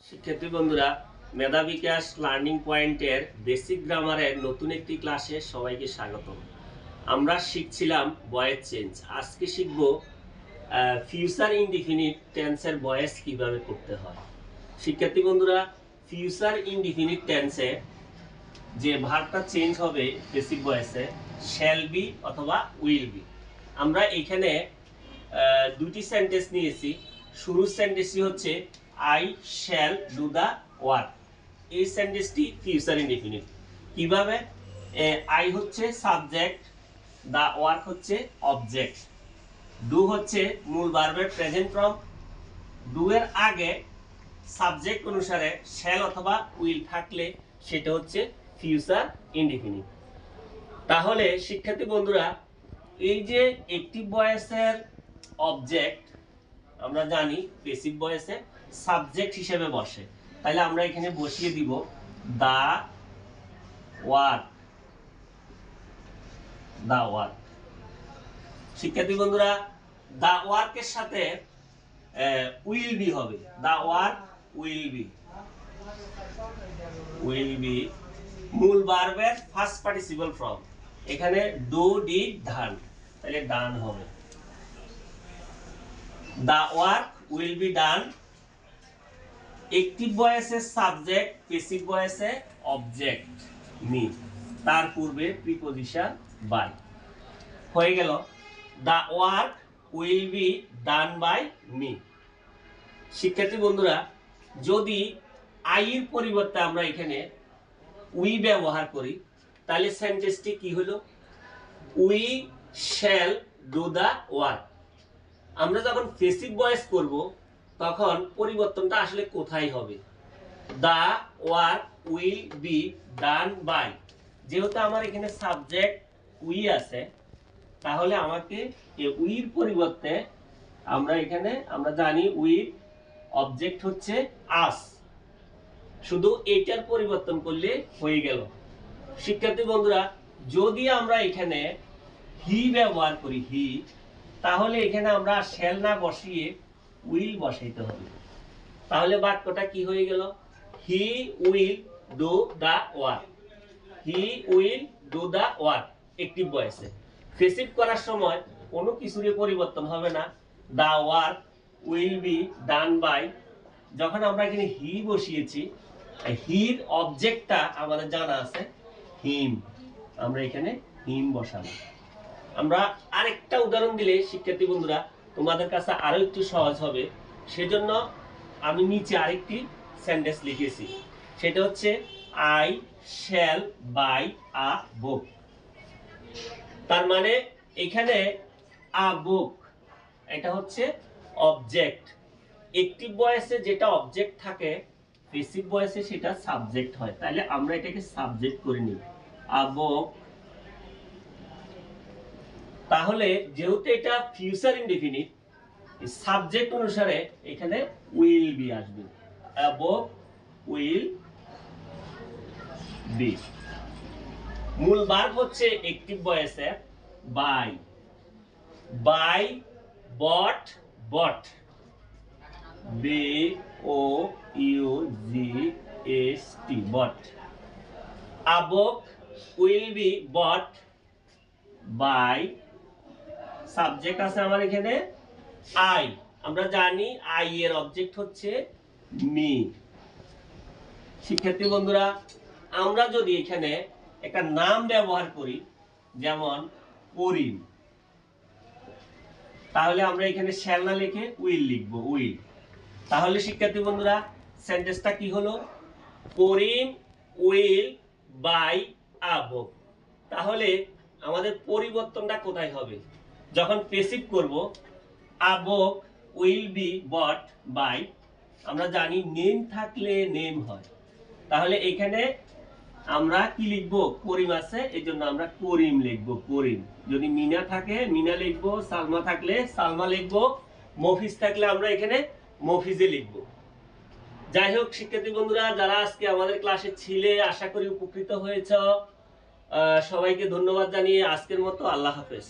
শিক্ষার্থী বন্ধুরা, মেধা বিকাশ লার্নিং পয়েন্টের বেসিক গ্রামারের নতুন একটি ক্লাসে সবাইকে স্বাগতম। আমরা শিখছিলাম ভয়েস চেঞ্জ। আজকে শিখব ফিউচার ইনডিফিনিট টেন্সের ভয়েস কিভাবে করতে হয়। শিক্ষার্থী বন্ধুরা, ফিউচার ইনডিফিনিট টেন্সে যে ভার্বটা চেঞ্জ হবে বেসিক ভয়েসে শ্যাল বি অথবা উইল বি। আমরা এখানে দুটি সেন্টেন্স নিয়েছি। শুরুর সেন্টেন্সটি হচ্ছে I shall do the work. এই সেন্টেন্সটি ফিউচার ইনডিফিনিট। কিভাবে? আই হচ্ছে সাবজেক্ট, দ্য ওয়ার্ক হচ্ছে অবজেক্ট, ডু হচ্ছে মূল ভার্বের প্রেজেন্ট ফর্ম। ডু এর আগে সাবজেক্ট অনুসারে শ্যাল অথবা উইল থাকলে সেটা হচ্ছে ফিউচার ইনডিফিনিট। তাহলে শিক্ষার্থী বন্ধুরা, এই যে অ্যাক্টিভ ভয়েসের অবজেক্ট আমরা জানি প্যাসিভ ভয়েসে সাবজেক্ট হিসেবে বসে, তাহলে আমরা এখানে বসিয়ে দিব দা ওয়ার্ক। The work. শিক্ষার্থী বন্ধুরা, দা ওয়ার্কের সাথে উইল বি হবে। The work will be. Will be মূল ভার্বের ফার্স্ট পার্টিসিপল ফর্ম। এখানে ডু ডিড ডান, তাহলে ডান হবে। The work will be done. Active ভয়েসে সাবজেক্ট, প্যাসিভ ভয়েসে অবজেক্ট মি, তার পূর্বে প্রিপজিশন বাই। হয়ে গেল the work will be done by me। শিক্ষার্থী বন্ধুরা, যদি আই এর পরিবর্তে আমরা এখানে উই ব্যবহার করি তাহলে সেন্টেন্সটি কি হলো? We shall do the work. আমরা যখন প্যাসিভ ভয়েস করব তখন পরিবর্তনটা আসলে কোথায় হবে? The work will be done by. যেহেতু আমার এখানে সাবজেক্ট উই আছে, তাহলে আমাকে এই উইর পরিবর্তে আমরা জানি উইর অবজেক্ট হচ্ছে আস, শুধু এটার পরিবর্তন করলে হয়ে গেল। শিক্ষার্থী বন্ধুরা, যদি আমরা এখানে হি ব্যবহার করি হি, তাহলে এখানে আমরা শ্যাল না বসিয়ে উইল বসাইতে হবে। তাহলে বাক্যটা কি হয়ে গেল? He will do the work. He will do the work active ভয়েসে। প্যাসিভ করার সময় কোনো কিছুরই পরিবর্তন হবে না। The work will be done by. যখন আমরা এখানে হি বসিয়েছি, হির অবজেক্টটা আমাদের জানা আছে হিম, আমরা এখানে হিম বসাবো। আমরা আরেকটা উদাহরণ দিলে শিক্ষার্থী বন্ধুরা তোমাদের কাছে আরো একটু সহজ হবে, সেজন্য আমি নিচে আরেকটি সেন্টেন্স লিখেছি। সেটা হচ্ছে আই শ্যাল বাই আ বুক। তার মানে এখানে আ বুক এটা হচ্ছে অবজেক্ট। অ্যাক্টিভ ভয়েসে যেটা অবজেক্ট থাকে, প্যাসিভ ভয়েসে সেটা সাবজেক্ট হয়। তাহলে আমরা এটাকে সাবজেক্ট করে নিই, আ বুক। তাহলে যেহেতু এটা ফিউচার ইনডিফিনিট, সাবজেক্ট অনুসারে এখানে উইল বি আসবে। Above will be. মূল ভার্ব হচ্ছে অ্যাক্টিভ ভয়েসে buy. Buy, bought, bought, B O U G H T, bought. Above will be bought by. Subject আছে আমার এখানে আই। আমরা জানি আই এর অবজেক্ট হচ্ছে মি। শিক্ষার্থী বন্ধুরা, আমরা যদি এখানে একটা নাম ব্যবহার করি, যেমন করিম, তাহলে আমরা এখানে শ্যাল না লিখে উইল লিখব, উইল। তাহলে শিক্ষার্থী বন্ধুরা, সেন্টেন্সটা কি হলো? Karim will buy a book. তাহলে আমাদের পরিবর্তনটা কোথায় হবে? যখন প্যাসিভ করব, a book will be bought by. আমরা জানি নেম থাকলে নেম হয়, তাহলে এখানে আমরা কি লিখব? করিম আছে, এই জন্য আমরা করিম লিখব, করিম। যদি মিনা থাকে মিনা লিখব, সালমা থাকলে সালমা লিখব, মফিজ থাকলে আমরা এখানে মফিজে লিখব। যাই হোক শিক্ষার্থী বন্ধুরা, যারা আজকে আমাদের ক্লাসে ছিলে আশা করি উপকৃত হয়েছ। সবাইকে ধন্যবাদ জানিয়ে আজকের মতো আল্লাহ হাফেজ।